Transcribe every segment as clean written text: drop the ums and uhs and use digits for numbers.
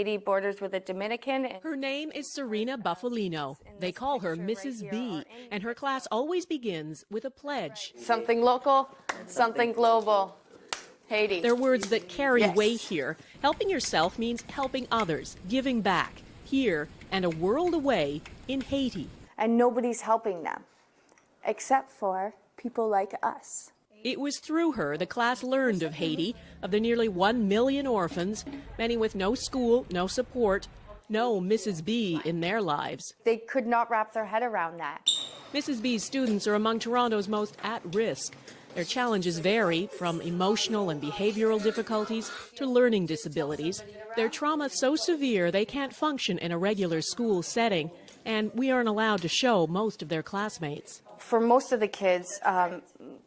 Haiti borders with the Dominican. Her name is Serena Buffalino. They call her Mrs. B, and her class always begins with a pledge. Something local, something global. Haiti. They're words that carry Yes. weight here. Helping yourself means helping others, giving back, here and a world away in Haiti. And nobody's helping them, except for people like us. It was through her the class learned of Haiti, of the nearly 1 million orphans, many with no school, no support, no Mrs. B in their lives. They could not wrap their head around that. Mrs. B's students are among Toronto's most at risk. Their challenges vary from emotional and behavioral difficulties to learning disabilities. Their trauma so severe they can't function in a regular school setting, and we aren't allowed to show most of their classmates. For most of the kids,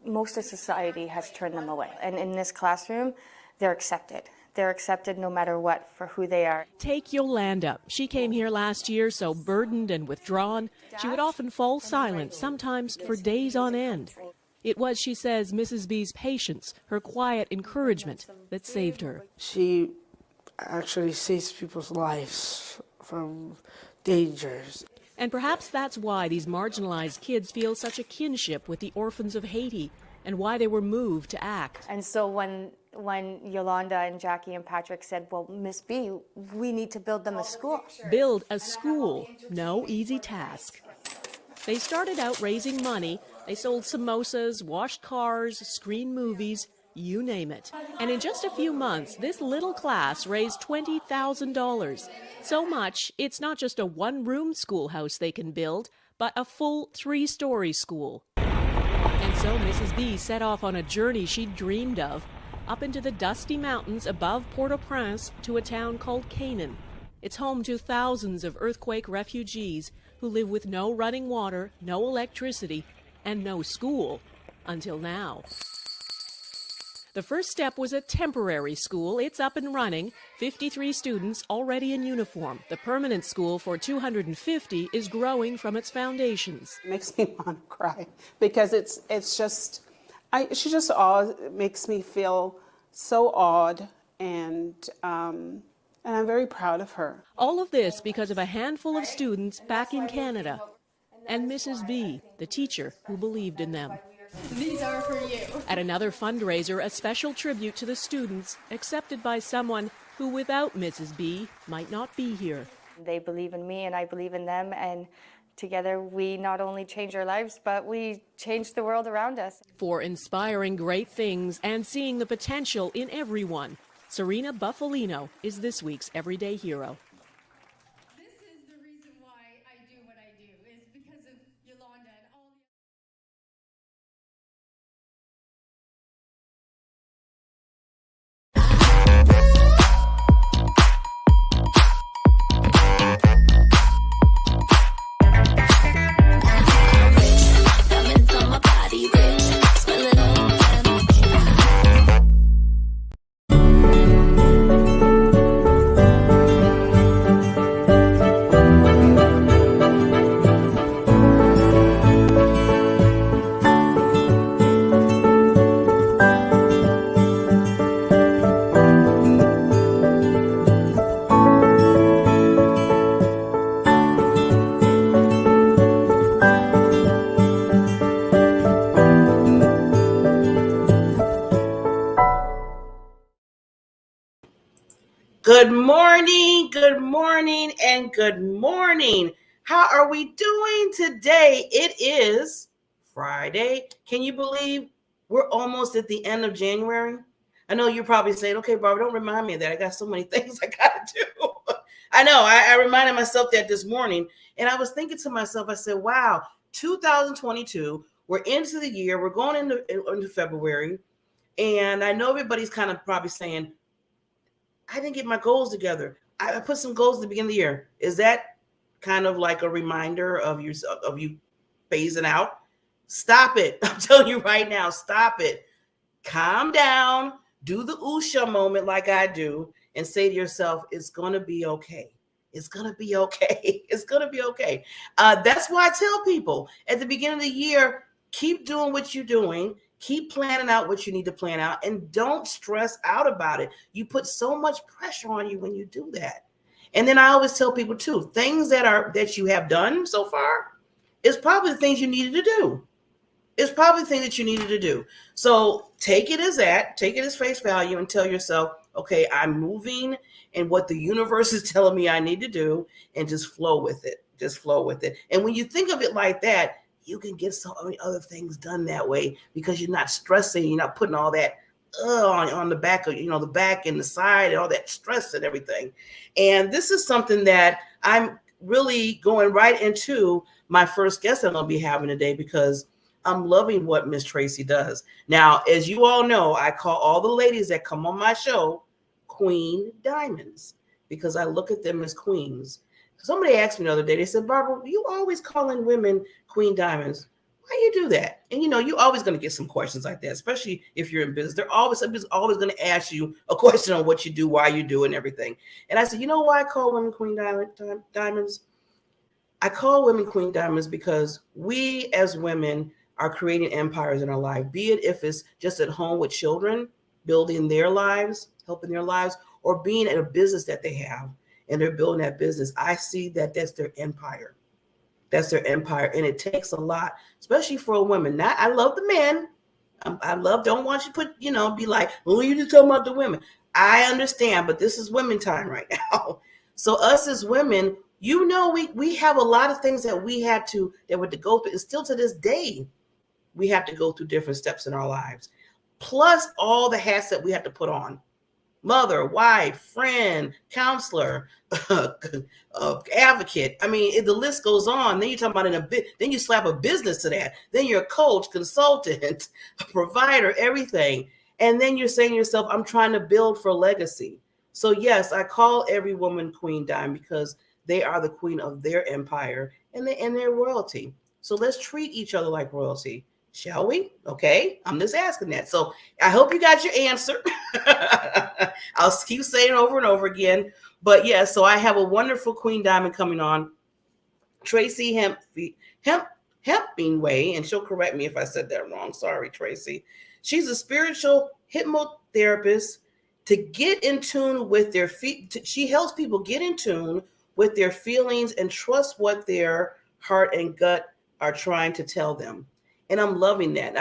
most of society has turned them away. And in this classroom, they're accepted. They're accepted no matter what for who they are. Take Yolanda. She came here last year so burdened and withdrawn, she would often fall silent, sometimes for days on end. It was, she says, Mrs. B's patience, her quiet encouragement, that saved her. She actually saves people's lives from dangers. And perhaps that's why these marginalized kids feel such a kinship with the orphans of Haiti, and why they were moved to act. And so when Yolanda and Jackie and Patrick said, well, Miss B, we need to build them a school. Build a school, no easy task. They started out raising money. They sold samosas, washed cars, screened movies, you name it. And in just a few months, this little class raised $20,000. So much, it's not just a one-room schoolhouse they can build, but a full 3-story school. And so Mrs. B set off on a journey she'd dreamed of, up into the dusty mountains above Port-au-Prince to a town called Canaan. It's home to thousands of earthquake refugees who live with no running water, no electricity, and no school, until now. The first step was a temporary school. It's up and running. 53 students already in uniform. The permanent school for 250 is growing from its foundations. It makes me want to cry because she just makes me feel so awed, and I'm very proud of her. All of this because of a handful of students back in Canada and Mrs. B, the teacher who believed in them. These are for you. At another fundraiser, a special tribute to the students, accepted by someone who without Mrs. B might not be here. They believe in me and I believe in them, and together we not only change our lives, but we change the world around us. For inspiring great things and seeing the potential in everyone, Serena Buffalino is this week's Everyday Hero. This is the reason why I do what I do, is because of Yolanda and all the... Good morning, and good morning. How are we doing today? It is Friday. Can you believe we're almost at the end of January? I know you're probably saying, okay, Barbara, don't remind me of that. I got so many things I got to do. I know. I reminded myself that this morning, and I was thinking to myself, I said, wow, 2022, we're into the year. We're going into February, and I know everybody's kind of probably saying, I didn't get my goals together. I put some goals at the beginning of the year. Is that kind of like a reminder of you phasing out? Stop it. I'm telling you right now, stop it. Calm down. Do the Usha moment like I do and say to yourself, it's going to be okay. It's going to be okay. It's going to be okay. That's why I tell people at the beginning of the year, keep doing what you're doing. Keep planning out what you need to plan out, and don't stress out about it. You put so much pressure on you when you do that. And then I always tell people too, things that you have done so far is probably the things you needed to do. It's probably the thing that you needed to do. So take it as that, take it as face value and tell yourself, okay, I'm moving in what the universe is telling me I need to do, and just flow with it. Just flow with it. And when you think of it like that, you can get so many other things done that way, because you're not stressing, you're not putting all that on the back of, the back and the side and all that stress and everything. And this is something that I'm really going right into my first guest I'm going to be having today, because I'm loving what Miss Tracy does. Now, as you all know, I call all the ladies that come on my show Queen Diamonds, because I look at them as queens. Somebody asked me the other day, they said, Barbara, you always calling women Queen Diamonds. Why you do that? And you're always going to get some questions like that, especially if you're in business. Somebody's always going to ask you a question on what you do, why you do, and everything. And I said, you know why I call women Queen Diamonds? I call women Queen Diamonds because we as women are creating empires in our life, be it if it's just at home with children, building their lives, helping their lives, or being at a business that they have and they're building that business. I see that that's their empire. That's their empire. And it takes a lot, especially for a woman. I love the men. Don't want you to put, be like, oh, you just talking about the women. I understand, but this is women time right now. So us as women, we have a lot of things that we had to go through. And still to this day, we have to go through different steps in our lives. Plus all the hats that we have to put on. Mother, wife, friend, counselor, advocate. I mean, the list goes on. Then you're talking about then you slap a business to that. Then you're a coach, consultant, a provider, everything. And then you're saying to yourself, I'm trying to build for legacy. So yes, I call every woman Queen Dime because they are the queen of their empire and their royalty. So let's treat each other like royalty. Shall we? Okay. I'm just asking that. So I hope you got your answer. I'll keep saying it over and over again. But yeah, so I have a wonderful Queen Diamond coming on, Tracy Hemingway, and she'll correct me if I said that wrong. Sorry, Tracy. She's a spiritual hypnotherapist to get in tune with their feet. She helps people get in tune with their feelings and trust what their heart and gut are trying to tell them. And I'm loving that.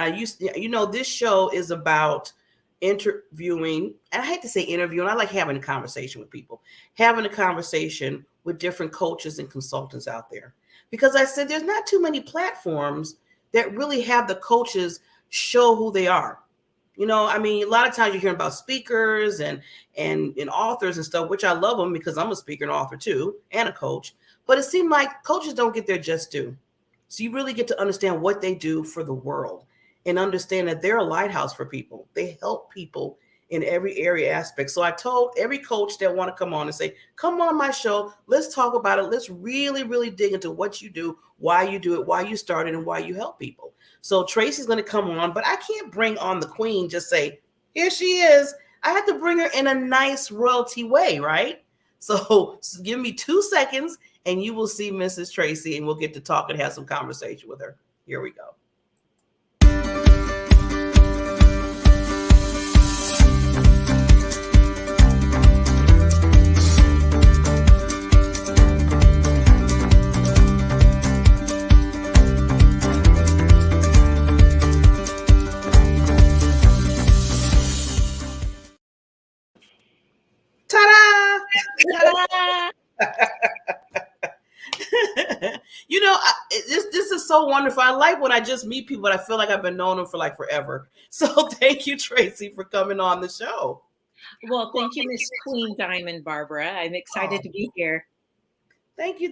This show is about interviewing, and I hate to say interviewing, I like having a conversation with people, having a conversation with different coaches and consultants out there. Because I said there's not too many platforms that really have the coaches show who they are. A lot of times you're hearing about speakers and authors and stuff, which I love them because I'm a speaker and author too, and a coach. But it seemed like coaches don't get their just due. So you really get to understand what they do for the world and understand that they're a lighthouse for people. They help people in every area aspect. So I told every coach that want to come on and say, come on my show. Let's talk about it. Let's really, really dig into what you do, why you do it, why you started, and why you help people. So Tracy's going to come on, but I can't bring on the queen, just say, here she is. I have to bring her in a nice royalty way, right? So give me 2 seconds and you will see Mrs. Tracy, and we'll get to talk and have some conversation with her. Here we go. Ta-da! Ta-da! This is so wonderful. I like when I just meet people, but I feel like I've been knowing them for like forever. So thank you, Tracy, for coming on the show. Well, thank you, Miss Queen Diamond, Barbara. I'm excited to be here. Thank you,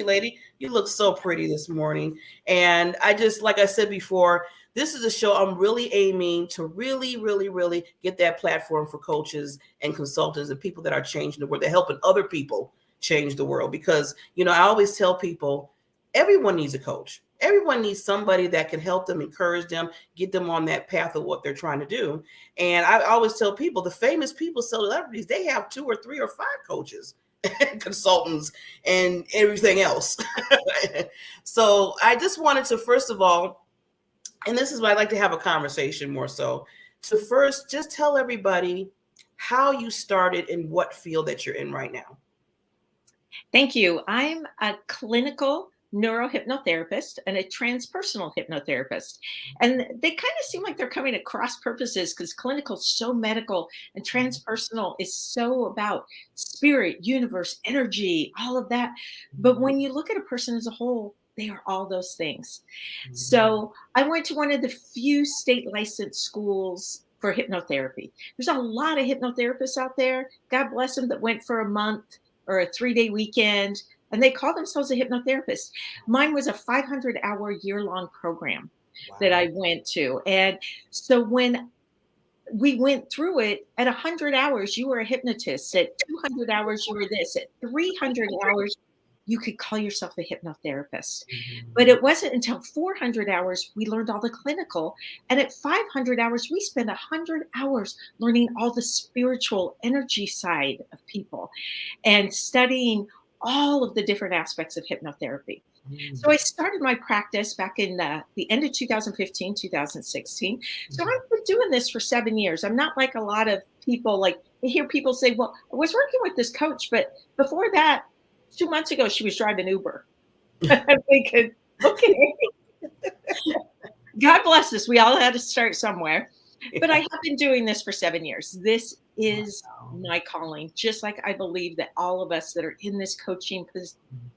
lady. You look so pretty this morning. And like I said before, this is a show I'm really aiming to really, really, really get that platform for coaches and consultants and people that are changing the world, that are helping other people change the world. Because, I always tell people, everyone needs a coach. Everyone needs somebody that can help them, encourage them, get them on that path of what they're trying to do. And I always tell people, the famous people, celebrities, they have 2 or 3 or 5 coaches, consultants, and everything else. So I just wanted to, first of all, and this is why I like to have a conversation more so, to first just tell everybody how you started in what field that you're in right now. Thank you. I'm a clinical neurohypnotherapist and a transpersonal hypnotherapist. And they kind of seem like they're coming at cross purposes because clinical is so medical and transpersonal is so about spirit, universe, energy, all of that. But when you look at a person as a whole, they are all those things. So I went to one of the few state licensed schools for hypnotherapy. There's a lot of hypnotherapists out there. God bless them that went for a month or a 3-day weekend, and they call themselves a hypnotherapist. Mine was a 500-hour year-long program that I went to. And so when we went through it, at 100 hours, you were a hypnotist. At 200 hours, you were this. At 300 hours, you could call yourself a hypnotherapist. But it wasn't until 400 hours we learned all the clinical. And at 500 hours, we spent 100 hours learning all the spiritual energy side of people and studying all of the different aspects of hypnotherapy. So I started my practice back in the end of 2015, 2016. So I've been doing this for 7 years. I'm not like a lot of people, like I hear people say, well, I was working with this coach, but before that, 2 months ago, she was driving Uber. I'm thinking, okay, God bless us. We all had to start somewhere. But I have been doing this for 7 years. This is my calling, just like I believe that all of us that are in this coaching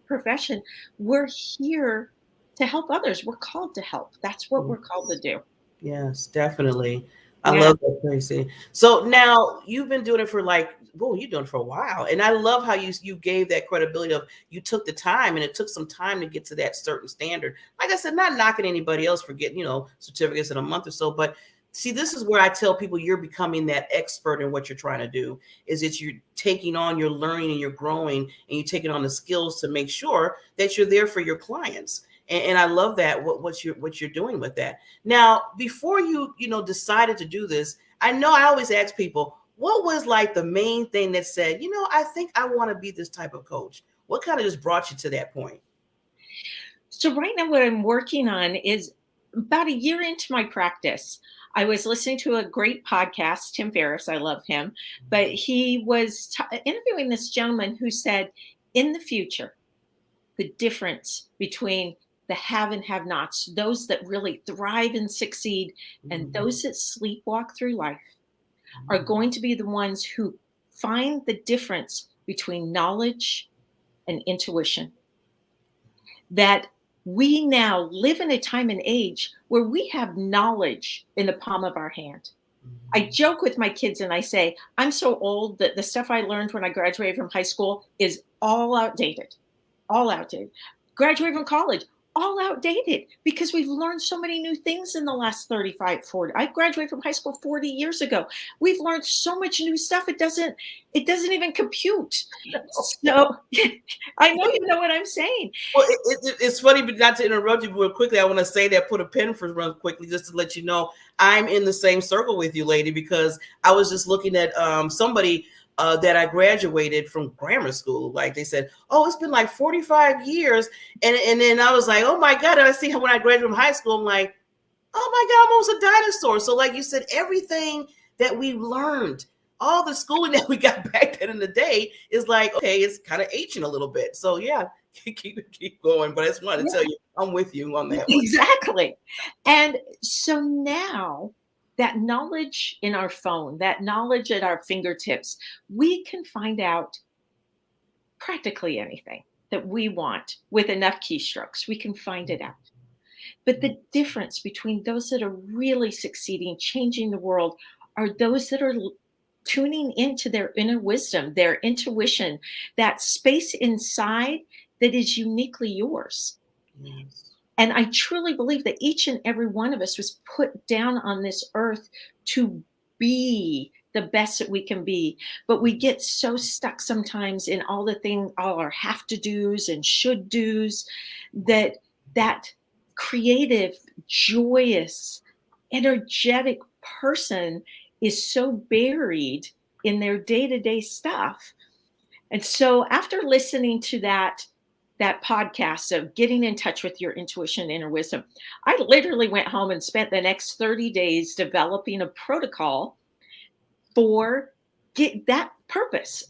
profession, we're here to help others. We're called to help. That's what we're called to do. Yes, definitely. I Yeah. love that, Tracy. So now you've been doing it for like, whoa, you're doing it for a while. And I love how you gave that credibility of you took the time, and it took some time to get to that certain standard. Like I said, not knocking anybody else for getting, certificates in a month or so, but see, this is where I tell people you're becoming that expert in what you're trying to do, is that you're taking on, you're learning and you're growing, and you're taking on the skills to make sure that you're there for your clients. And I love that what you're doing with that. Now, before you decided to do this, I know I always ask people, what was like the main thing that said, I think I want to be this type of coach? What kind of just brought you to that point? So right now, what I'm working on is about a year into my practice. I was listening to a great podcast, Tim Ferriss. I love him, but he was interviewing this gentleman who said, in the future, the difference between the have and have nots, those that really thrive and succeed, and those that sleepwalk through life, are going to be the ones who find the difference between knowledge and intuition. That we now live in a time and age where we have knowledge in the palm of our hand. I joke with my kids and I say, I'm so old that the stuff I learned when I graduated from high school is all outdated. All outdated. Graduated from college, all outdated, because we've learned so many new things in the last 35, 40. I graduated from high school 40 years ago. We've learned so much new stuff. It doesn't even compute. So I know you know what I'm saying. Well, it's funny, but not to interrupt you, but real quickly, I want to say that, put a pin for real quickly, just to let you know, I'm in the same circle with you, lady, because I was just looking at somebody that I graduated from grammar school. Like they said, oh, it's been like 45 years. And then I was like, oh my God. And I see how when I graduated from high school, I'm like, oh my God, I'm almost a dinosaur. So like you said, everything that we learned, all the schooling that we got back then in the day is like, okay, it's kind of aging a little bit. So yeah, keep going. But I just wanted to tell you, I'm with you on that one. Exactly. And so now that knowledge in our phone, that knowledge at our fingertips, we can find out practically anything that we want with enough keystrokes. We can find it out. But the difference between those that are really succeeding, changing the world, are those that are tuning into their inner wisdom, their intuition, that space inside that is uniquely yours. Yes. And I truly believe that each and every one of us was put down on this earth to be the best that we can be. But we get so stuck sometimes in all our have to do's and should do's, that creative, joyous, energetic person is so buried in their day-to-day stuff. And so after listening to that podcast of getting in touch with your intuition and inner wisdom, I literally went home and spent the next 30 days developing a protocol for that purpose,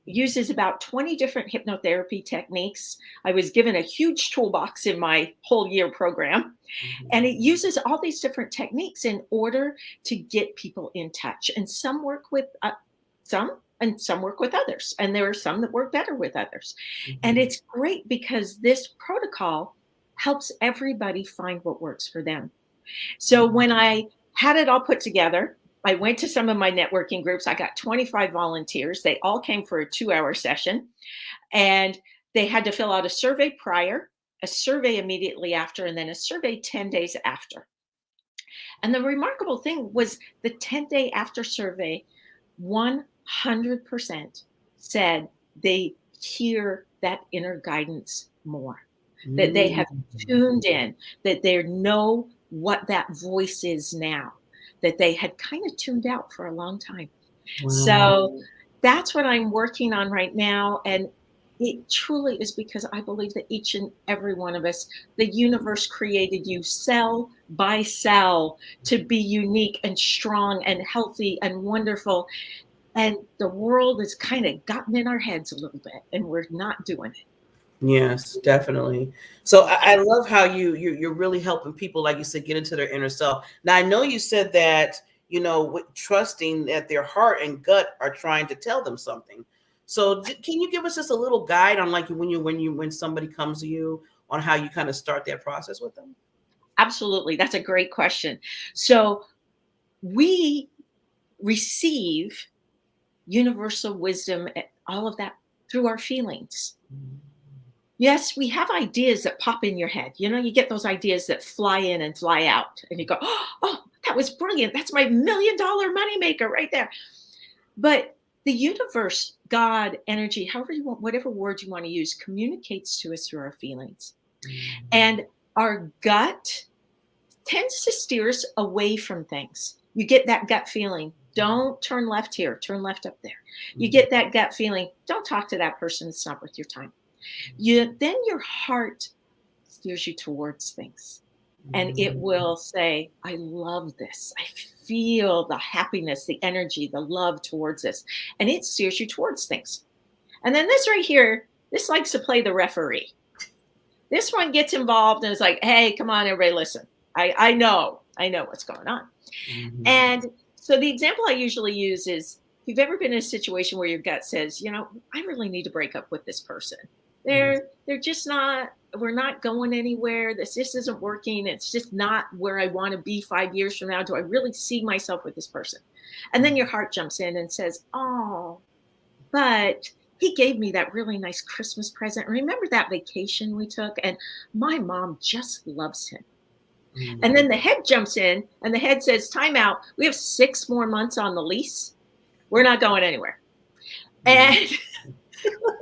uses about 20 different hypnotherapy techniques. I was given a huge toolbox in my whole year program, and it uses all these different techniques in order to get people in touch. And some work with some, and some work with others. And there are some that work better with others. And it's great because this protocol helps everybody find what works for them. So when I had it all put together, I went to some of my networking groups. I got 25 volunteers. They all came for a 2-hour session, and they had to fill out a survey prior, a survey immediately after, and then a survey 10 days after. And the remarkable thing was the 10-day after survey, 100% said they hear that inner guidance more, that they have tuned in, that they know what that voice is now, that they had kind of tuned out for a long time. Wow. So that's what I'm working on right now. And it truly is because I believe that each and every one of us, the universe created you cell by cell to be unique and strong and healthy and wonderful. And the world has kind of gotten in our heads a little bit, and we're not doing it. Yes, definitely. So I love how you're really helping people, like you said, get into their inner self. Now I know you said that, trusting that their heart and gut are trying to tell them something. So can you give us just a little guide on, like, when somebody comes to you, on how you kind of start that process with them? Absolutely. That's a great question. So we receive universal wisdom, all of that, through our feelings. Yes, we have ideas that pop in your head. You get those ideas that fly in and fly out, and you go, oh, that was brilliant. That's my $1 million moneymaker right there. But the universe, God, energy, however you want, whatever word you want to use, communicates to us through our feelings. And our gut tends to steer us away from things. You get that gut feeling. Don't turn left here, turn left up there. You get that gut feeling. Don't talk to that person. It's not worth your time. Then your heart steers you towards things, and it will say, I love this. I feel the happiness, the energy, the love towards this. And it steers you towards things. And then this right here, this likes to play the referee. This one gets involved and is like, hey, come on, everybody, listen. I know what's going on. And so the example I usually use is, if you've ever been in a situation where your gut says, I really need to break up with this person. They're just not, we're not going anywhere. This just isn't working. It's just not where I want to be 5 years from now. Do I really see myself with this person? And then your heart jumps in and says, oh, but he gave me that really nice Christmas present. Remember that vacation we took? And my mom just loves him. And then the head jumps in, and the head says, time out. We have 6 more months on the lease. We're not going anywhere. And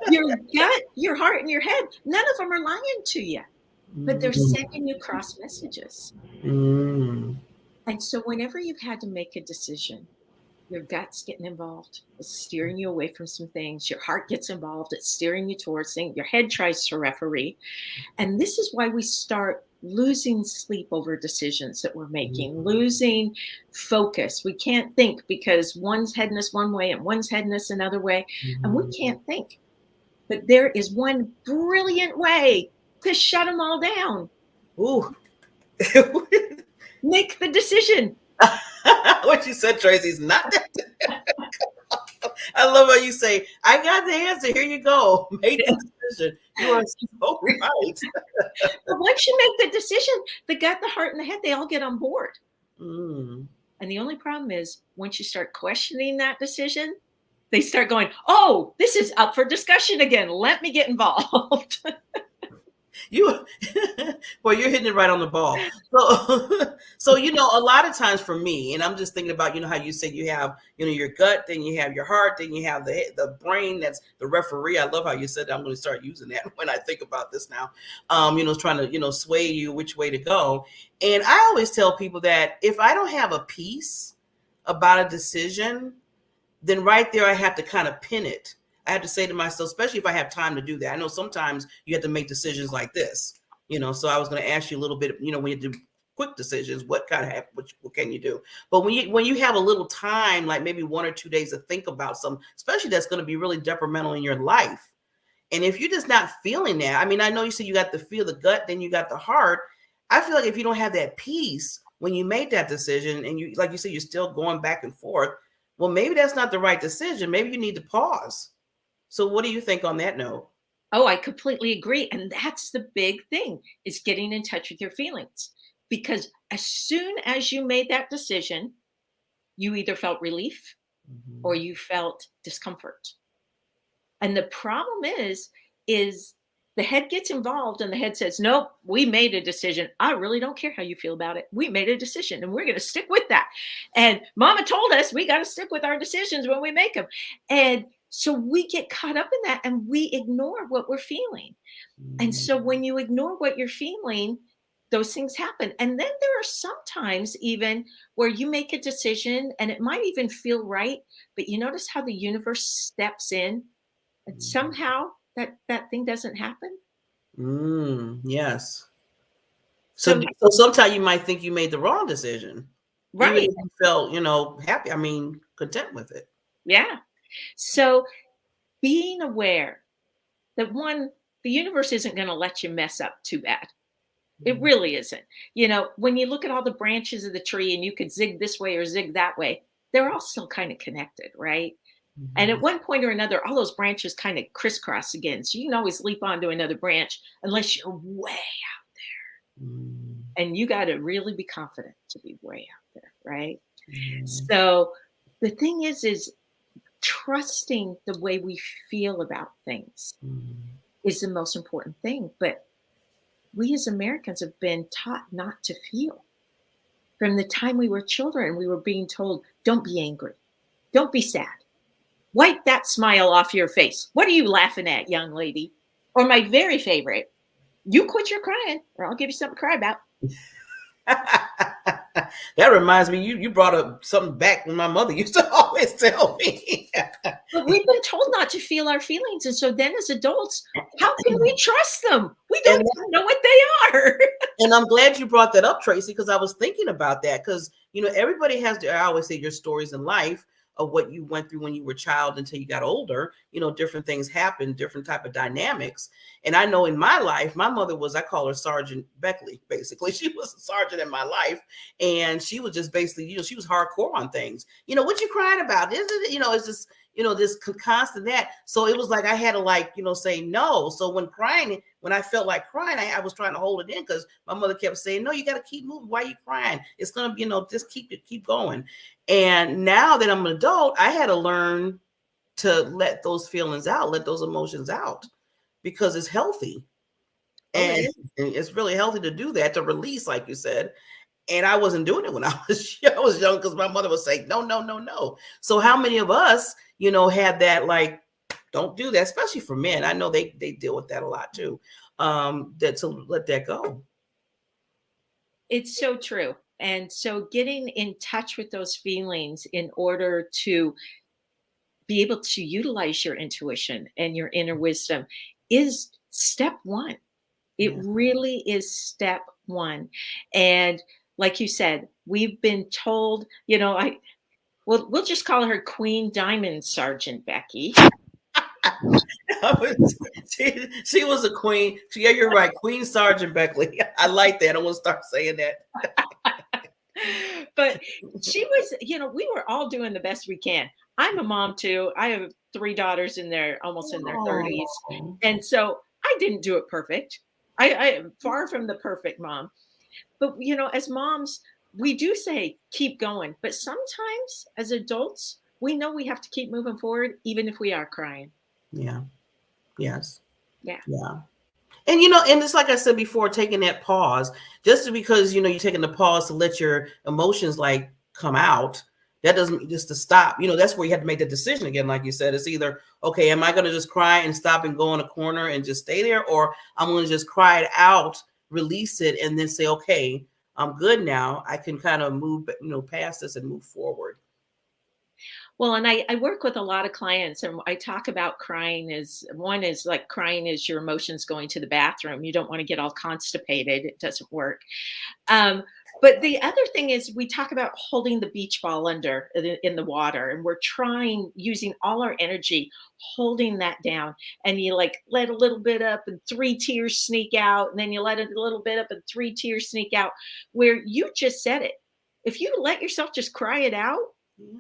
your gut, your heart, and your head, none of them are lying to you, but they're sending you cross messages. And so whenever you've had to make a decision, your gut's getting involved. It's steering you away from some things. Your heart gets involved. It's steering you towards things. Your head tries to referee. And this is why we start losing sleep over decisions that we're making, losing focus. We can't think because one's heading us one way and one's heading us another way, and we can't think. But there is one brilliant way to shut them all down. Ooh. Make the decision. What you said, Tracy, is not that. I love how you say, I got the answer. Here you go. Make the decision. You are so right. But once you make the decision, the gut, the heart, and the head, they all get on board. Mm. And the only problem is, once you start questioning that decision, they start going, oh, this is up for discussion again. Let me get involved. Well, you're hitting it right on the ball. So, a lot of times for me, and I'm just thinking about, how you said you have, your gut, then you have your heart, then you have the brain, that's the referee. I love how you said that. I'm going to start using that when I think about this now, trying to, sway you which way to go. And I always tell people that if I don't have a piece about a decision, then right there, I have to kind of pin it. I have to say to myself, especially if I have time to do that. I know sometimes you have to make decisions like this, so I was going to ask you a little bit, when you do quick decisions. What kind of happen? What can you do? But when you have a little time, like maybe 1 or 2 days to think about something, especially that's going to be really detrimental in your life. And if you're just not feeling that, I mean, I know you said you got to feel the gut, then you got the heart. I feel like if you don't have that peace when you make that decision, and you, like you said, you're still going back and forth, well, maybe that's not the right decision. Maybe you need to pause. So what do you think on that note? Oh, I completely agree. And that's the big thing, is getting in touch with your feelings. Because as soon as you made that decision, you either felt relief or you felt discomfort. And the problem is the head gets involved and the head says, nope, we made a decision. I really don't care how you feel about it. We made a decision and we're going to stick with that. And mama told us we got to stick with our decisions when we make them. And so we get caught up in that and we ignore what we're feeling. And so when you ignore what you're feeling, those things happen. And then there are sometimes even where you make a decision and it might even feel right, but you notice how the universe steps in and somehow that thing doesn't happen. Yes. So So sometimes you might think you made the wrong decision, even right. if you felt, happy. I mean, content with it. Yeah. So being aware that one, the universe isn't going to let you mess up too bad. It really isn't. When you look at all the branches of the tree and you could zig this way or zig that way, they're all still kind of connected, right? And at one point or another, all those branches kind of crisscross again. So you can always leap onto another branch unless you're way out. And you got to really be confident to be way out there, right? So the thing is trusting the way we feel about things is the most important thing. But we as Americans have been taught not to feel. From the time we were children, we were being told, don't be angry. Don't be sad. Wipe that smile off your face. What are you laughing at, young lady? Or my very favorite, you quit your crying or I'll give you something to cry about. That reminds me, you brought up something back when my mother used to always tell me. But we've been told not to feel our feelings. And so then as adults, how can we trust them? We don't even know what they are. And I'm glad you brought that up, Tracy, because I was thinking about that. Because, everybody has, I always say, your stories in life of what you went through when you were a child until you got older. Different things happen, different type of dynamics. And I know in my life, my mother was, I call her Sergeant Beckley, basically. She was a sergeant in my life. And she was just basically, she was hardcore on things. What you crying about? It's just, this constant that. So it was like I had to say no. So when I felt like crying, I was trying to hold it in because my mother kept saying, no, you got to keep moving. Why are you crying? It's going to be, just keep going. And now that I'm an adult, I had to learn to let those feelings out, let those emotions out, because it's healthy. And it's really healthy to do that, to release, like you said. And I wasn't doing it when I was young because my mother was saying, no, no, no, no. So how many of us, had that, don't do that, especially for men. I know they deal with that a lot too, that to let that go. It's so true. And so getting in touch with those feelings in order to be able to utilize your intuition and your inner wisdom is step one. It really is step one. And like you said, we've been told, we'll just call her Queen Diamond Sergeant Becky. She was a queen. Yeah, you're right. Queen Sergeant Beckley. I like that. I want to start saying that. But she was, we were all doing the best we can. I'm a mom too. I have 3 daughters almost in their 30s. And so I didn't do it perfect. I am far from the perfect mom. But, as moms, we do say, keep going. But sometimes as adults, we know we have to keep moving forward, even if we are crying. Yeah. Yes. Yeah. Yeah. And, and it's like I said before, taking that pause, just because, you're taking the pause to let your emotions come out. That doesn't mean just to stop. That's where you have to make the decision again. Like you said, it's either, okay, am I going to just cry and stop and go in a corner and just stay there? Or I'm going to just cry it out, release it, and then say, okay, I'm good now. I can kind of move, past this and move forward. Well, and I work with a lot of clients and I talk about crying crying is your emotions going to the bathroom. You don't want to get all constipated. It doesn't work. But the other thing is we talk about holding the beach ball under in the water, and we're trying using all our energy holding that down, and you like let a little bit up and 3 tears sneak out, and then you let it a little bit up and 3 tears sneak out, where you just said it. If you let yourself just cry it out, Yeah.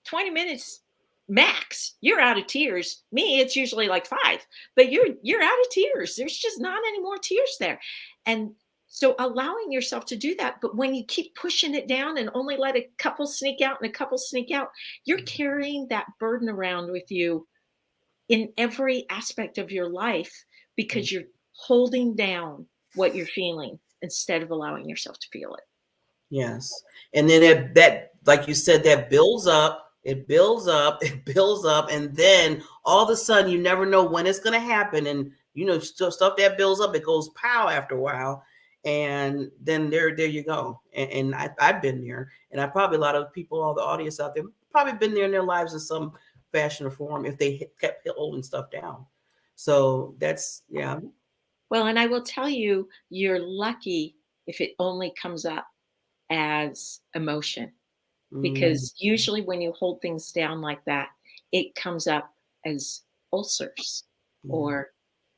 20 minutes max, you're out of tears. Me, it's usually like 5, but you're out of tears. There's just not any more tears there. And so allowing yourself to do that, but when you keep pushing it down and only let a couple sneak out and a couple sneak out, you're carrying that burden around with you in every aspect of your life because you're holding down what you're feeling instead of allowing yourself to feel it. Yes. And then that, like you said, that builds up, it builds up, it builds up. And then all of a sudden, you never know when it's going to happen. And, stuff that builds up, it goes pow after a while. And then there you go. And I've been there. And I probably, a lot of people, all the audience out there, probably been there in their lives in some fashion or form if they kept holding stuff down. So that's, yeah. Well, and I will tell you, you're lucky if it only comes up as emotion, because usually when you hold things down like that, it comes up as ulcers or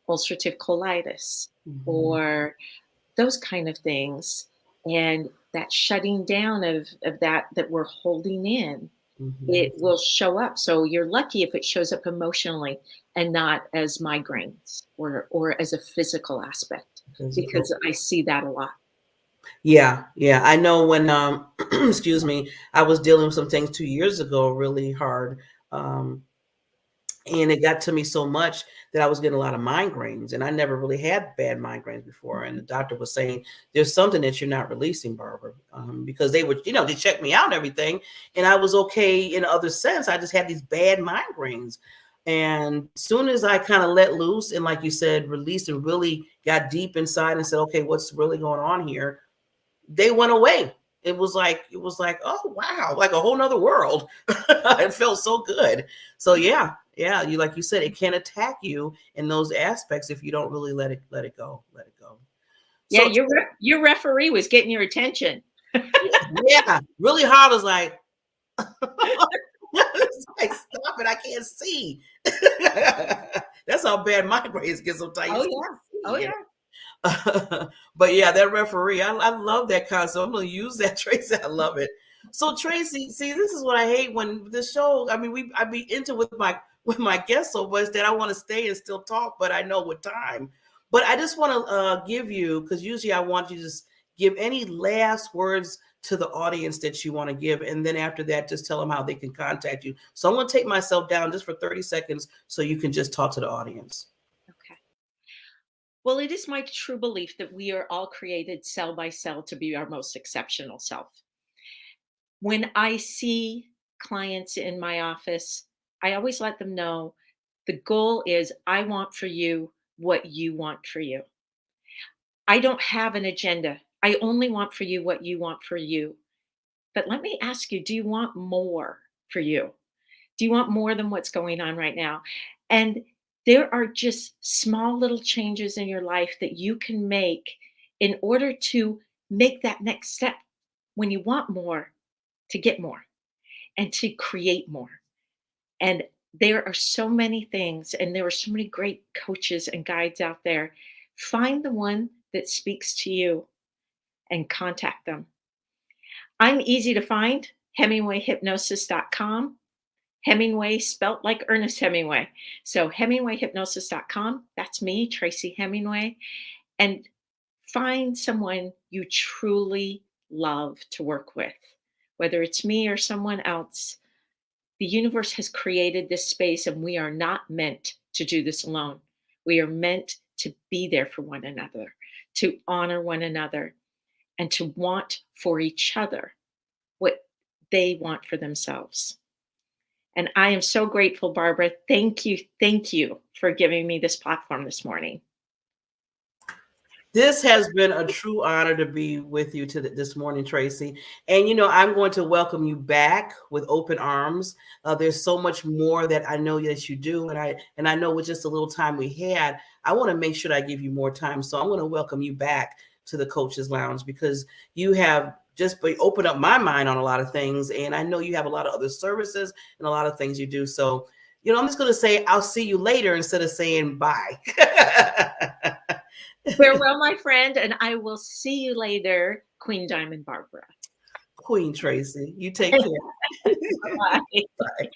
ulcerative colitis or those kind of things. And that shutting down of that we're holding in, it will show up. So you're lucky if it shows up emotionally and not as migraines or as a physical aspect, because I see that a lot. Yeah, yeah. I know when excuse me, I was dealing with some things 2 years ago, really hard. And it got to me so much that I was getting a lot of migraines, and I never really had bad migraines before. And the doctor was saying, there's something that you're not releasing, Barbara, because they were, they checked me out and everything, and I was okay in other sense. I just had these bad migraines. And as soon as I kind of let loose and, like you said, released and really got deep inside and said, okay, what's really going on here? They went away. It was like, oh, wow, like a whole nother world. It felt so good. So yeah, you, like you said, it can attack you in those aspects if you don't really let it go. Yeah, So your referee was getting your attention. yeah, really hard. I was like, it's like, stop it, I can't see. That's how bad migraines get sometimes. Oh yeah. Oh yeah. But yeah, that referee, I love that concept. I'm going to use that, Tracy. I love it. So Tracy, see, this is what I hate when the show, I mean, I be into with my guests so much that I want to stay and still talk, but I know with time. But I just want to give you, because usually I want you to just give any last words to the audience that you want to give. And then after that, just tell them how they can contact you. So I'm going to take myself down just for 30 seconds so you can just talk to the audience. Okay. Well, it is my true belief that we are all created cell by cell to be our most exceptional self. When I see clients in my office, I always let them know the goal is I want for you what you want for you. I don't have an agenda. I only want for you what you want for you. But let me ask you, do you want more for you? Do you want more than what's going on right now? And there are just small little changes in your life that you can make in order to make that next step when you want more, to get more and to create more. And there are so many things, and there are so many great coaches and guides out there. Find the one that speaks to you and contact them. I'm easy to find, HemingwayHypnosis.com. Hemingway spelt like Ernest Hemingway. So HemingwayHypnosis.com. That's me, Tracy Hemingway. And find someone you truly love to work with, whether it's me or someone else. The universe has created this space, and we are not meant to do this alone. We are meant to be there for one another, to honor one another, and to want for each other what they want for themselves. And I am so grateful, Barbara. Thank you for giving me this platform this morning. This has been a true honor to be with you this morning, Tracy. And, I'm going to welcome you back with open arms. There's so much more that I know that you do. And I know with just a little time we had, I want to make sure I give you more time. So I'm going to welcome you back to the Coaches Lounge, because you have just opened up my mind on a lot of things. And I know you have a lot of other services and a lot of things you do. So, I'm just going to say, I'll see you later instead of saying bye. Farewell, my friend. And I will see you later, Queen Diamond Barbara. Queen Tracy, you take care. Bye. Bye.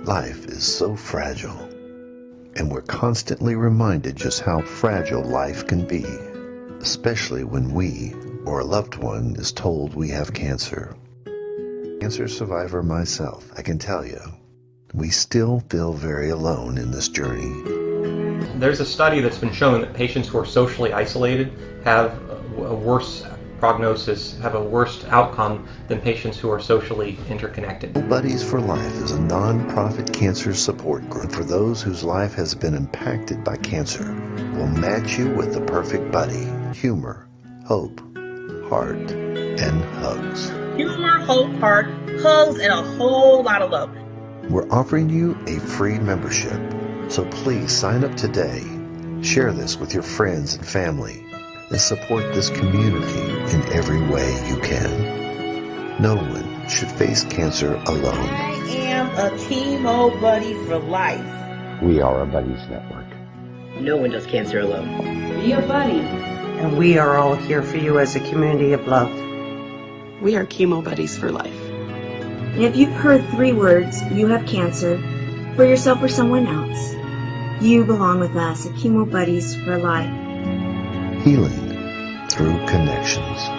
Life is so fragile, and we're constantly reminded just how fragile life can be, especially when we or a loved one is told we have cancer. Cancer survivor myself, I can tell you, we still feel very alone in this journey. There's a study that's been showing that patients who are socially isolated have a worse prognosis, have a worse outcome than patients who are socially interconnected. Buddies for Life is a non-profit cancer support group for those whose life has been impacted by cancer. We'll match you with the perfect buddy. Humor, hope, heart, and hugs. Humor, hope, heart, hugs, and a whole lot of love. We're offering you a free membership, so please sign up today. Share this with your friends and family, and support this community in every way you can. No one should face cancer alone. I am a chemo buddy for life. We are a buddies network. No one does cancer alone. Be a buddy. And we are all here for you as a community of love. We are chemo buddies for life. And if you've heard 3 words, you have cancer, for yourself or someone else, you belong with us at Chemo Buddies for Life. Healing through connections.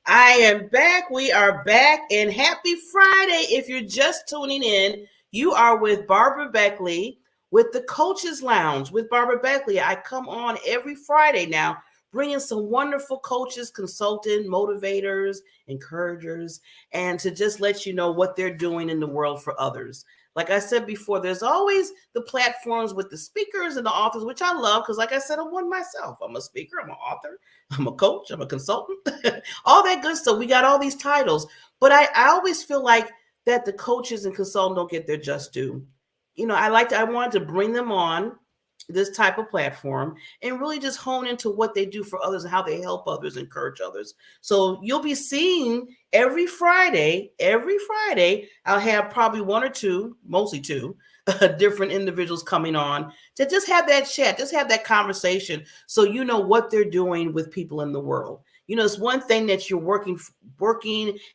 I am back. We are back, and happy Friday. If you're just tuning in, you are with Barbara Beckley with the Coaches Lounge with Barbara Beckley. I come on every Friday now, bringing some wonderful coaches, consultants, motivators, encouragers, and to just let you know what they're doing in the world for others. Like I said before, there's always the platforms with the speakers and the authors, which I love because, like I said, I'm one myself. I'm a speaker, I'm an author, I'm a coach, I'm a consultant, all that good stuff. We got all these titles, but I always feel like that the coaches and consultants don't get their just due. You know, I wanted to bring them on this type of platform and really just hone into what they do for others and how they help others, encourage others. So you'll be seeing every Friday, I'll have probably 1 or 2, mostly 2, different individuals coming on to just have that chat, just have that conversation. So you know what they're doing with people in the world. You know, it's one thing that you're working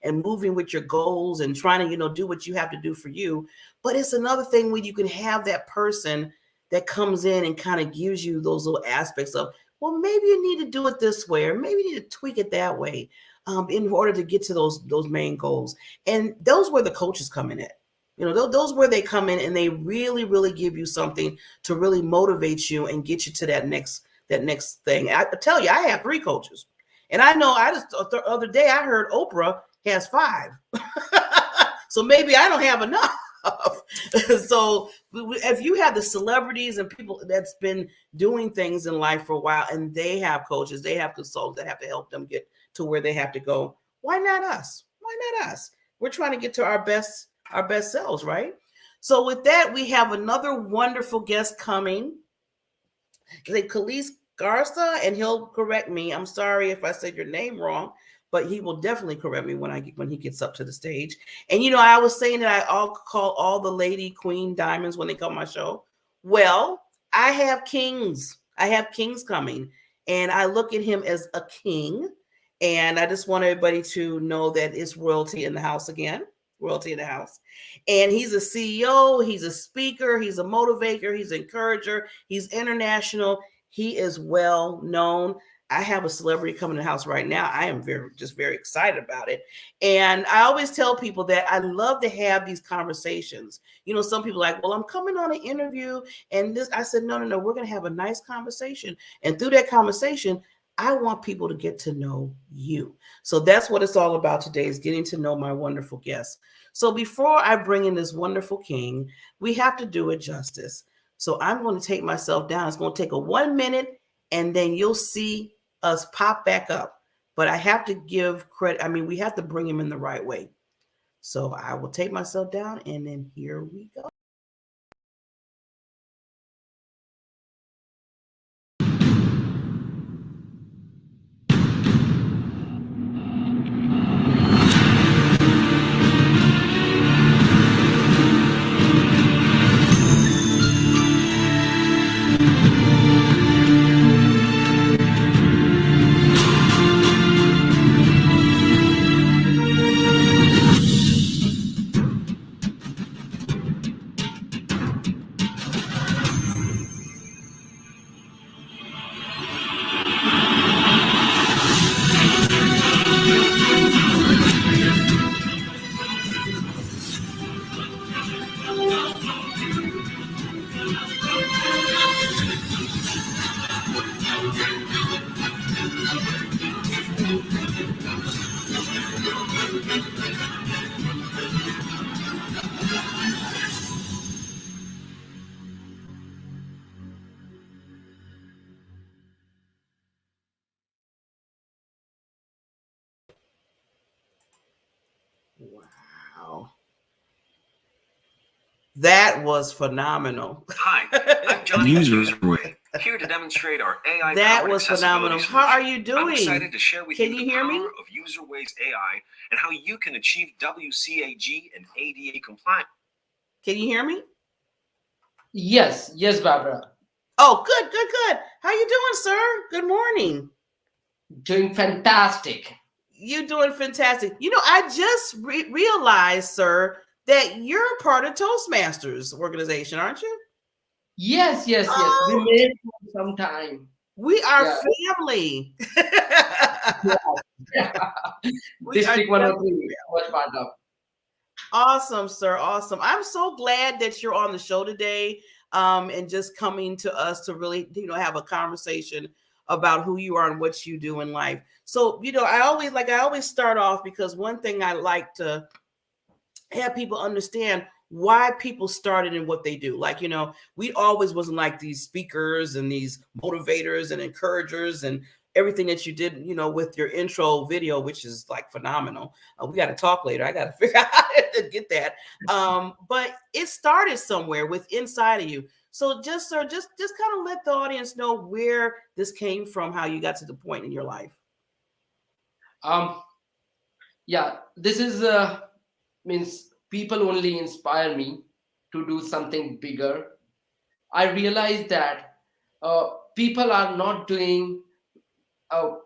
and moving with your goals and trying to, do what you have to do for you. But it's another thing when you can have that person that comes in and kind of gives you those little aspects of, well, maybe you need to do it this way, or maybe you need to tweak it that way, in order to get to those main goals. And those where the coaches come in at. Those where they come in and they really, really give you something to really motivate you and get you to that next thing. I tell you, I have 3 coaches. And I know the other day I heard Oprah has 5. So maybe I don't have enough. So if you have the celebrities and people that's been doing things in life for a while, and they have coaches, they have consultants that have to help them get to where they have to go, why not us? Why not us? We're trying to get to our best selves, right? So with that, we have another wonderful guest coming. It's Khalees Garza, and he'll correct me. I'm sorry if I said your name wrong, but he will definitely correct me when he gets up to the stage. And I was saying that I call all the lady queen diamonds when they come on my show. Well, I have kings. I have kings coming, and I look at him as a king. And I just want everybody to know that it's royalty in the house again. Royalty in the house. And he's a CEO, he's a speaker, he's a motivator, he's an encourager, he's international, he is well known. I have a celebrity coming to the house right now. I am very excited about it. And I always tell people that I love to have these conversations. Some people are like, well, I'm coming on an interview and this. I said, no, we're going to have a nice conversation. And through that conversation, I want people to get to know you. So that's what it's all about today, is getting to know my wonderful guests. So before I bring in this wonderful king, we have to do it justice. So I'm going to take myself down. It's going to take a 1 minute, and then you'll see us pop back up. But I have to give credit. I mean, we have to bring him in the right way. So I will take myself down, and then here we go. Wow. That was phenomenal. Hi, I'm Johnny Userway, here to demonstrate our AI. That was phenomenal. How are you doing? I'm excited to share with you the hear power me? of Userway's AI and how you can achieve WCAG and ADA compliance. Can you hear me? Yes, Barbara. Oh, good. How you doing, sir? Good morning. Doing fantastic. You're doing fantastic. I just realized, sir, that you're part of Toastmasters organization, aren't you? Yes. We made it for some time. We are family. District 103 was part of. Awesome, sir. Awesome. I'm so glad that you're on the show today, and just coming to us to really, have a conversation about who you are and what you do in life. So, I always start off, because one thing I like to have people understand why people started in what they do. Like, we always wasn't like these speakers and these motivators and encouragers and everything that you did, with your intro video, which is like phenomenal. We got to talk later. I got to figure out how to get that. But it started somewhere with inside of you. So just kind of let the audience know where this came from, how you got to the point in your life. This is means people only inspire me to do something bigger. I realize that people are not doing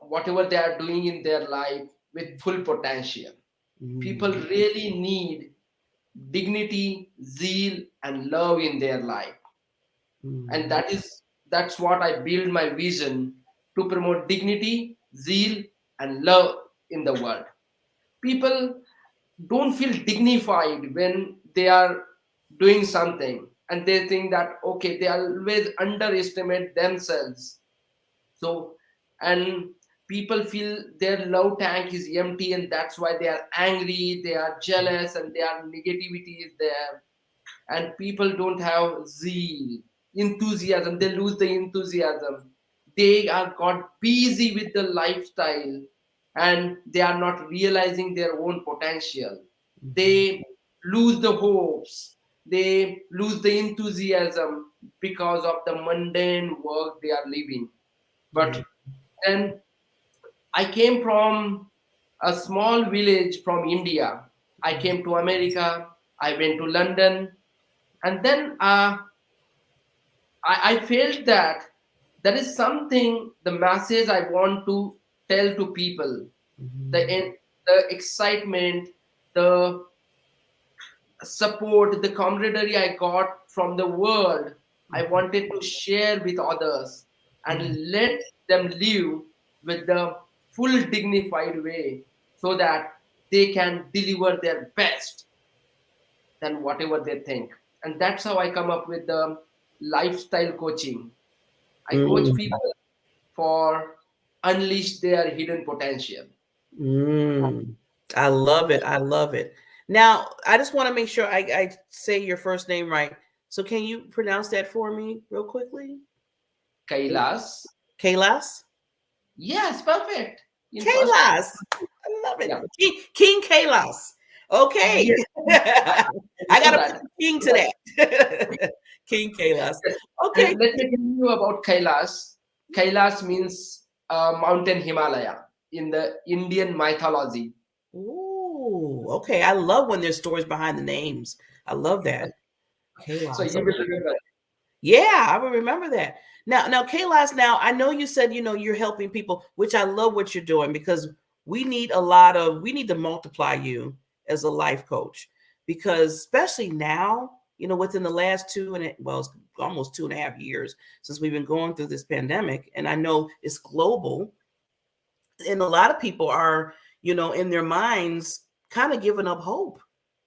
whatever they are doing in their life with full potential. People really need dignity, zeal, and love in their life. And that's what I build my vision to promote dignity, zeal, and love in the world. People don't feel dignified when they are doing something, and they think that okay, they always underestimate themselves. So, and people feel their love tank is empty, and that's why they are angry, they are jealous, and their negativity is there. And people don't have zeal, enthusiasm, they lose the enthusiasm. They are got busy with the lifestyle, and they are not realizing their own potential. They lose the hopes, they lose the enthusiasm because of the mundane work they are living. But then I came from a small village from India. I came to America, I went to London, and then I felt that there is something, the message I want to tell to people, the excitement, the support, the camaraderie I got from the world, I wanted to share with others and let them live with the full dignified way so that they can deliver their best than whatever they think. And that's how I come up with the lifestyle coaching. I coach people for unleash their hidden potential. Mm, I love it. I love it. Now, I just want to make sure I say your first name right. So, can you pronounce that for me real quickly? Kailas. Kailas? Yes, perfect. In first, Kailas. I love it. yeah. King Kailas. Okay. Yes. I got to that. put king to that. King Kailas. Yes. Okay. And let me tell you about Kailas. Kailas means mountain Himalaya in the Indian mythology. Ooh, okay. I love when there's stories behind the names. I love that. So Kailas. you will remember. Yeah, I will remember that. Now, Kailas, now I know you said, you're helping people, which I love what you're doing because we need to multiply you as a life coach because especially now, within the last it's almost 2.5 years since we've been going through this pandemic. And I know it's global and a lot of people are, in their minds kind of giving up hope.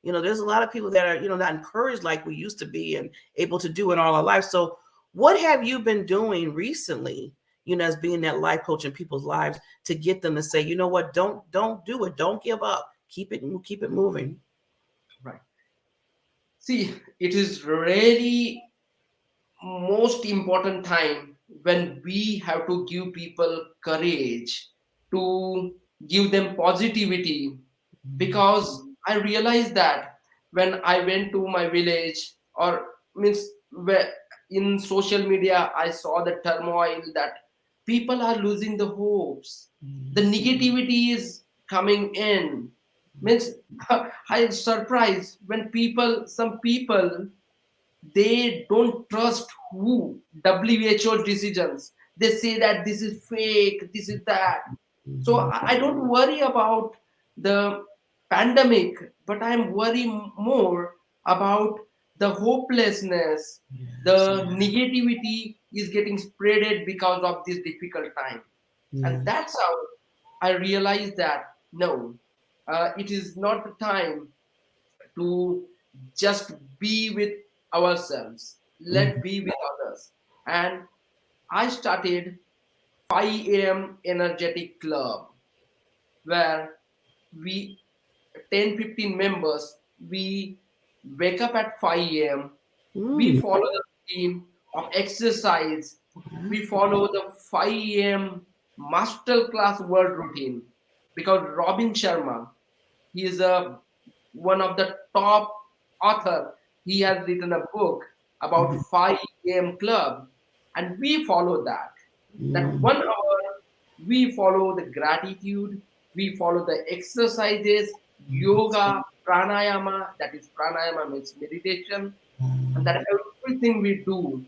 There's a lot of people that are, not encouraged like we used to be and able to do in all our lives. So what have you been doing recently, as being that life coach in people's lives to get them to say, you know what, don't do it. Don't give up. Keep it moving. Right. See, it is really most important time when we have to give people courage, to give them positivity, because I realized that when I went to my village, or means where in social media I saw the turmoil that people are losing the hopes, the negativity is coming in, means I was surprised when some people, they don't trust who WHO decisions. They say that this is fake, this is that. So I don't worry about the pandemic, but I'm worried more about the hopelessness, the negativity is getting spreaded because of this difficult time. And that's how I realized that no, it is not the time to just be with ourselves. Let be with others. And I started 5 a.m. energetic club where we 10-15 members, we wake up at 5 a.m. We follow the routine of exercise. We follow the 5 a.m. master class world routine because Robin Sharma, he is one of the top author. He has written a book about 5 a.m. club, and we follow that. That 1 hour, we follow the gratitude, we follow the exercises, yoga, pranayama. That is pranayama means meditation, and that everything we do,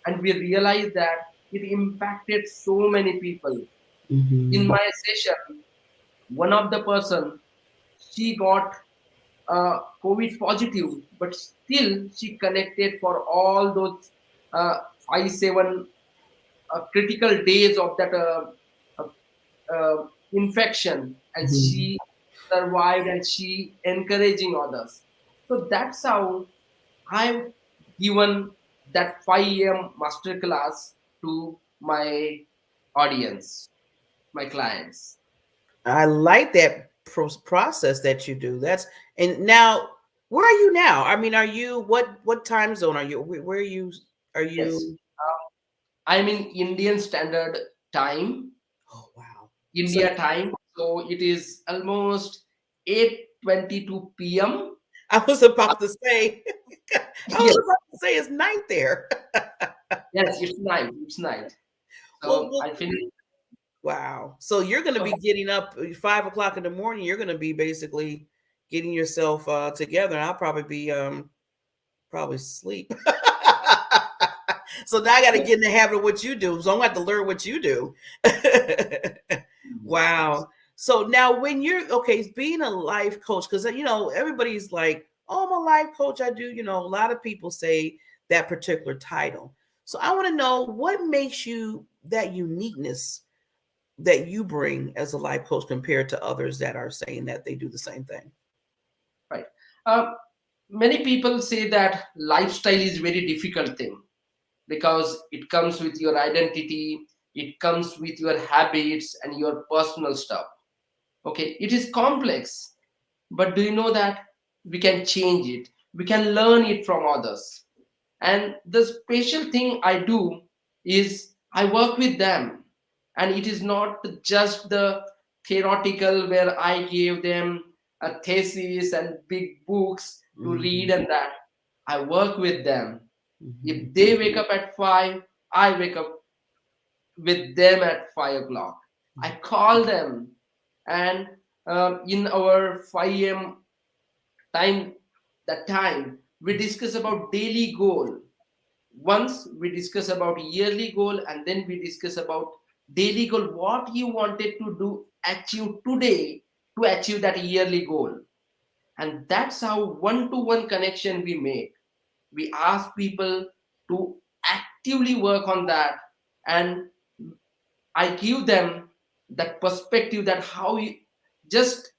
and we realize that it impacted so many people. In my session, one of the person, she got COVID positive, but still she connected for all those 5-7 critical days of that uh, infection, and she survived, and she encouraging others. So that's how I've given that 5 a.m. masterclass to my audience, my clients. I like that process that you do. That's and now where are you now? I mean, are you what time zone are you? Where are Yes, you? I'm in Indian Standard Time, Oh wow. So India time. So it is almost 8:22 p.m. I was about to say I was Yes, about to say it's night there. yes, it's night. It's night. So Well, I finished. wow. So you're going to be getting up 5 o'clock in the morning. You're going to be basically getting yourself together. I'll probably be probably sleep. So now I got to get in the habit of what you do. So I'm going to have to learn what you do. Wow. So now when you're okay, being a life coach, because everybody's like, oh, I'm a life coach. I do, a lot of people say that particular title. So I want to know what makes you that uniqueness that you bring as a life coach compared to others that are saying that they do the same thing. Right. Uh, Many people say that lifestyle is very difficult thing because it comes with your identity, it comes with your habits and your personal stuff. Okay, it is complex, but do you know that we can change it? We can learn it from others. And the special thing I do is I work with them, and it is not just the theoretical where I gave them a thesis and big books to read and that. I work with them. If they wake up at 5, I wake up with them at 5 o'clock. I call them, and in our 5 a.m. time, that time we discuss about daily goal. Once we discuss about yearly goal, and then we discuss about daily goal. What you wanted to do, achieve today to achieve that yearly goal, and that's how one-to-one connection we make. We ask people to actively work on that, and I give them that perspective that how you just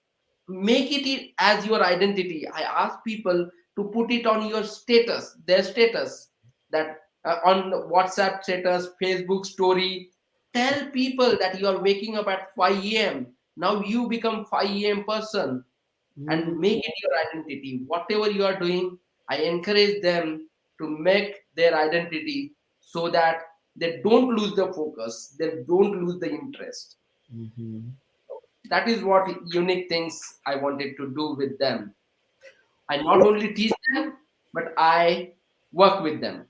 make it as your identity. I ask people to put it on your status, their status, that on WhatsApp status, Facebook story. Tell people that you are waking up at 5 a.m. Now you become 5 a.m. person, and make it your identity. Whatever you are doing, I encourage them to make their identity so that they don't lose the focus, they don't lose the interest. That is what unique things I wanted to do with them. I not only teach them, but I work with them.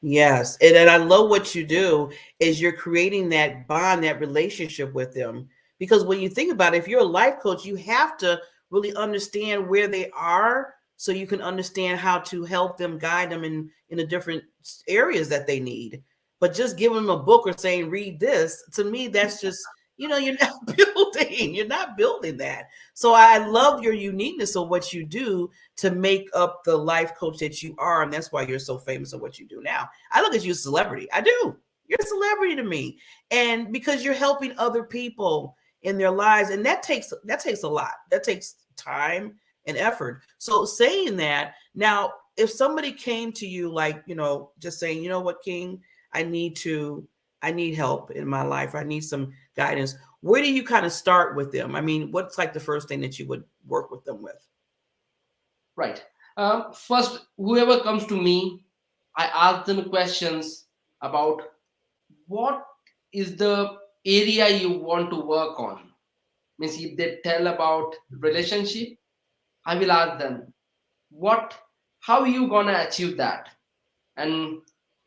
Yes, and I love what you do is you're creating that bond, that relationship with them. Because when you think about it, if you're a life coach, you have to really understand where they are so you can understand how to help them, guide them in the different areas that they need. But just giving them a book or saying read this, to me, that's just you're not building. You're not building that. So I love your uniqueness of what you do to make up the life coach that you are, and that's why you're so famous at what you do now. I look at you as a celebrity. I do. You're a celebrity to me. And because you're helping other people in their lives, and that takes a lot. That takes time and effort. So saying that, now if somebody came to you like, just saying, you know what, King, I need help in my life. I need some guidance. Where do you kind of start with them? I mean, what's like the first thing that you would work with them with? Right. First, whoever comes to me, I ask them questions about what is the area you want to work on. Means if they tell about relationship, I will ask them how you gonna achieve that. And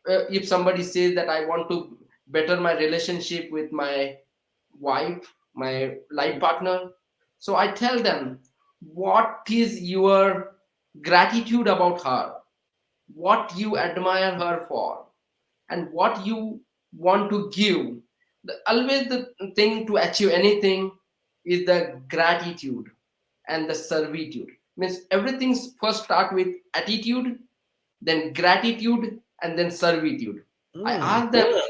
if somebody says that I want to better my relationship with my wife, my life partner, so I tell them what is your gratitude about her, what you admire her for, and what you want to give. Always the thing to achieve anything is the gratitude and the servitude. Means everything first start with attitude, then gratitude, and then servitude. I ask them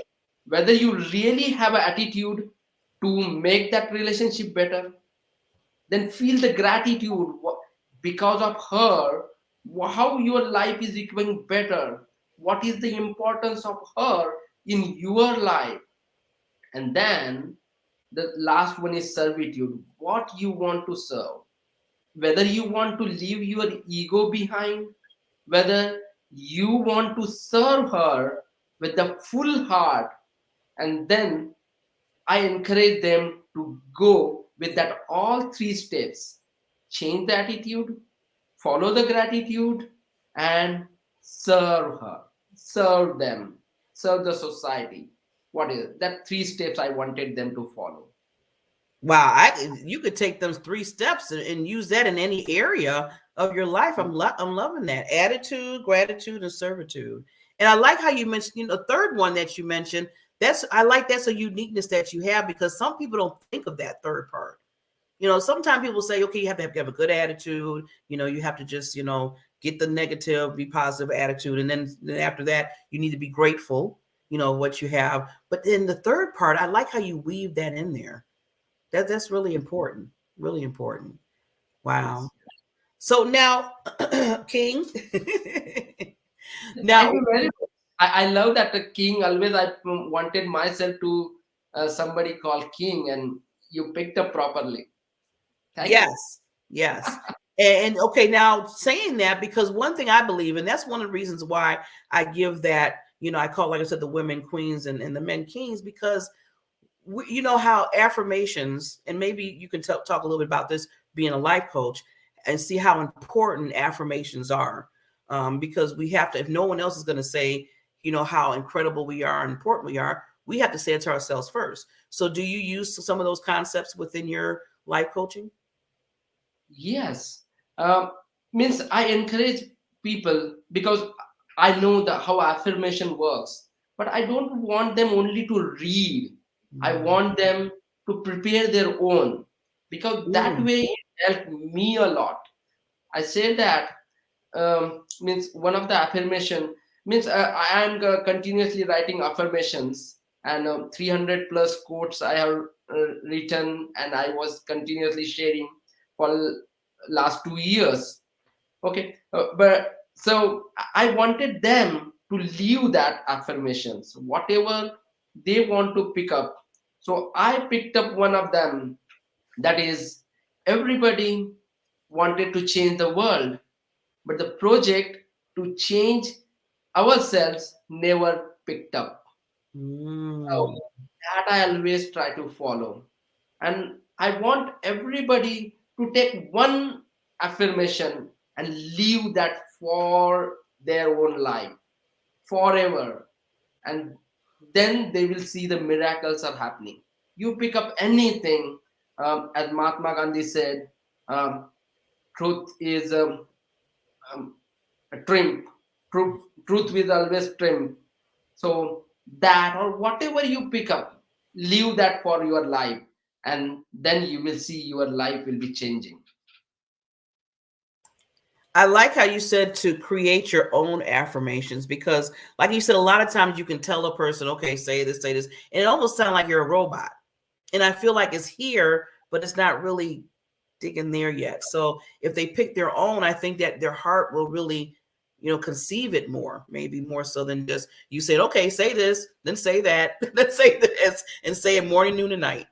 whether you really have an attitude to make that relationship better. Then feel the gratitude because of her, how your life is becoming better. What is the importance of her in your life? And then the last one is servitude. What you want to serve, whether you want to leave your ego behind, whether you want to serve her with the full heart. And then I encourage them to go with that all three steps: change the attitude, follow the gratitude, and serve her, serve them, serve the society. What is it? That three steps I wanted them to follow. Wow, you could take those 3 steps and use that in any area of your life. I'm loving that. Attitude, gratitude, and servitude. And I like how you mentioned, the third one that you mentioned. That's a uniqueness that you have, because some people don't think of that third part. Sometimes people say, okay, you have to have a good attitude. You have to just, get the negative, be positive attitude. And then after that, you need to be grateful, what you have. But then the third part, I like how you weave that in there. That's really important. Really important. Wow. So now, King. Thank you very much. I love that the king. Always I wanted myself to somebody called king, and you picked up properly. Thank you. Yes. And okay, now saying that, because one thing I believe, and that's one of the reasons why I give that, I call, like I said, the women queens and the men kings, because how affirmations, and maybe you can talk a little bit about this being a life coach, and see how important affirmations are. Because we have to, if no one else is going to say, how incredible we are and important we are, we have to say it to ourselves first. So do you use some of those concepts within your life coaching? Yes. Means I encourage people because I know how affirmation works, but I don't want them only to read. I want them to prepare their own, because that way it helped me a lot. I say that means one of the affirmation means I am continuously writing affirmations, and 300 plus quotes I have written, and I was continuously sharing for last 2 years. Okay, but so I wanted them to leave that affirmations, whatever they want to pick up. So I picked up one of them, that is, everybody wanted to change the world, but the project to change ourselves never picked up. So that I always try to follow. And I want everybody to take one affirmation and leave that for their own life forever. And then they will see the miracles are happening. You pick up anything, as Mahatma Gandhi said, truth is um, a triumph. Truth will always triumph. So that, or whatever you pick up, leave that for your life, and then you will see your life will be changing. I like how you said to create your own affirmations, because like you said, a lot of times you can tell a person, okay, say this, and it almost sounds like you're a robot. And I feel like it's here, but it's not really digging there yet. So if they pick their own, I think that their heart will really, conceive it more, maybe more so than just you said, okay, say this, then say that, then say this, and say it morning, noon, and night.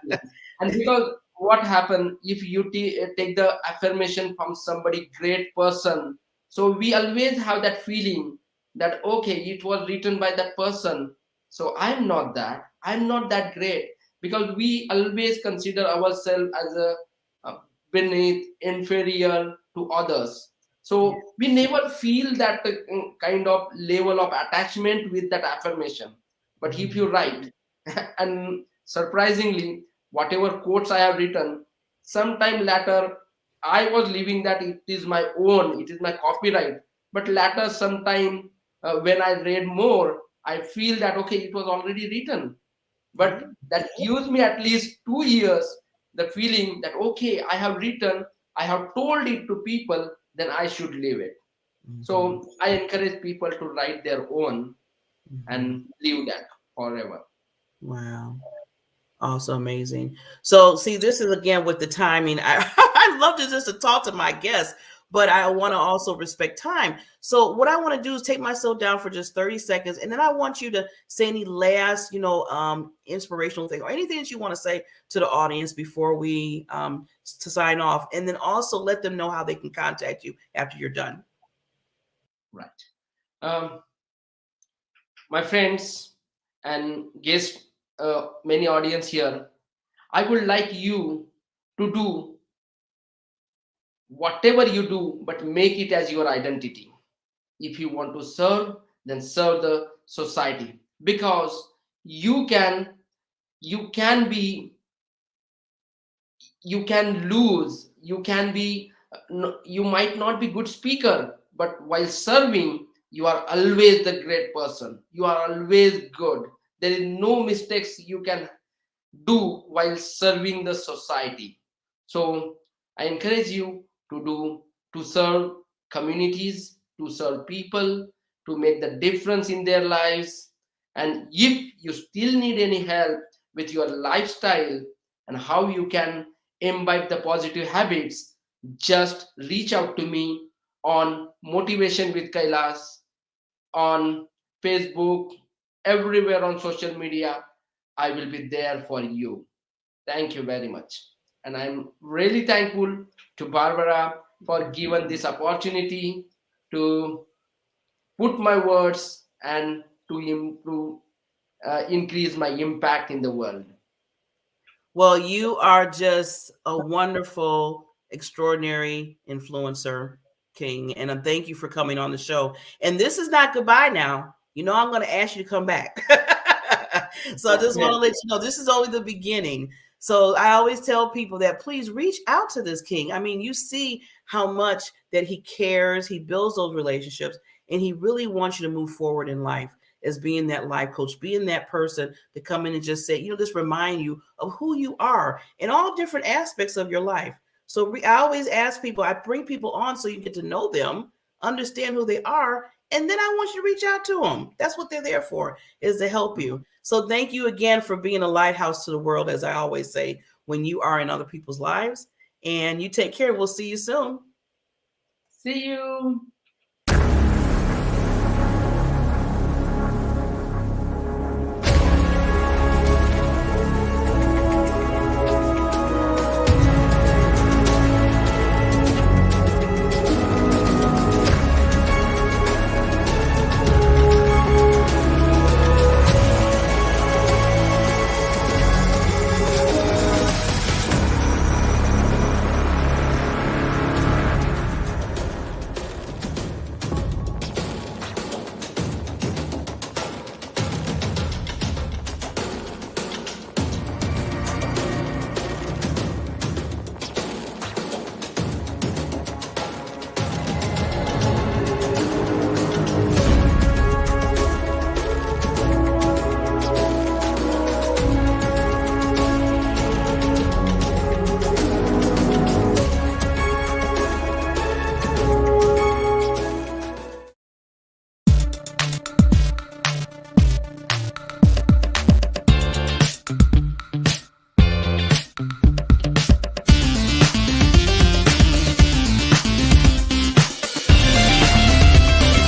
Yes. And because what happened if you take the affirmation from somebody great person, so we always have that feeling that okay, it was written by that person, so I'm not that great, because we always consider ourselves as a beneath, inferior to others. So we never feel that kind of level of attachment with that affirmation. But if you write, and surprisingly, whatever quotes I have written, sometime later I was leaving that it is my own, it is my copyright. But later, sometime when I read more, I feel that okay, it was already written. But that gives me at least 2 years the feeling that okay, I have written, I have told it to people, then I should leave it. So I encourage people to write their own and leave that forever. Wow. Also amazing. So see, this is again with the timing. I love to just to talk to my guests, but I want to also respect time. So what I want to do is take myself down for just 30 seconds, and then I want you to say any last, inspirational thing or anything that you want to say to the audience before we to sign off, and then also let them know how they can contact you after you're done. Right. My friends and guests, many audience here, I would like you to do whatever you do, but make it as your identity. If you want to serve, then serve the society, because you can be, you can lose, you can be, you might not be good speaker, but while serving, you are always the great person, you are always good. There is no mistakes you can do while serving the society. So I encourage you to serve communities, to serve people, to make the difference in their lives. And if you still need any help with your lifestyle and how you can imbibe the positive habits, just reach out to me on Motivation with Kailas, on Facebook, everywhere on social media. I will be there for you. Thank you very much. And I'm really thankful to Barbara for giving this opportunity to put my words and to improve, increase my impact in the world. Well, you are just a wonderful, extraordinary influencer, King. And thank you for coming on the show. And this is not goodbye now. I'm going to ask you to come back. So I just want to let you know this is only the beginning. So I always tell people that please reach out to this King. I mean, you see how much that he cares, he builds those relationships, and he really wants you to move forward in life as being that life coach, being that person to come in and just say, just remind you of who you are in all different aspects of your life. So I always ask people, I bring people on so you get to know them, understand who they are, and then I want you to reach out to them. That's what they're there for, is to help you. So thank you again for being a lighthouse to the world, as I always say, when you are in other people's lives. And you take care. We'll see you soon. See you.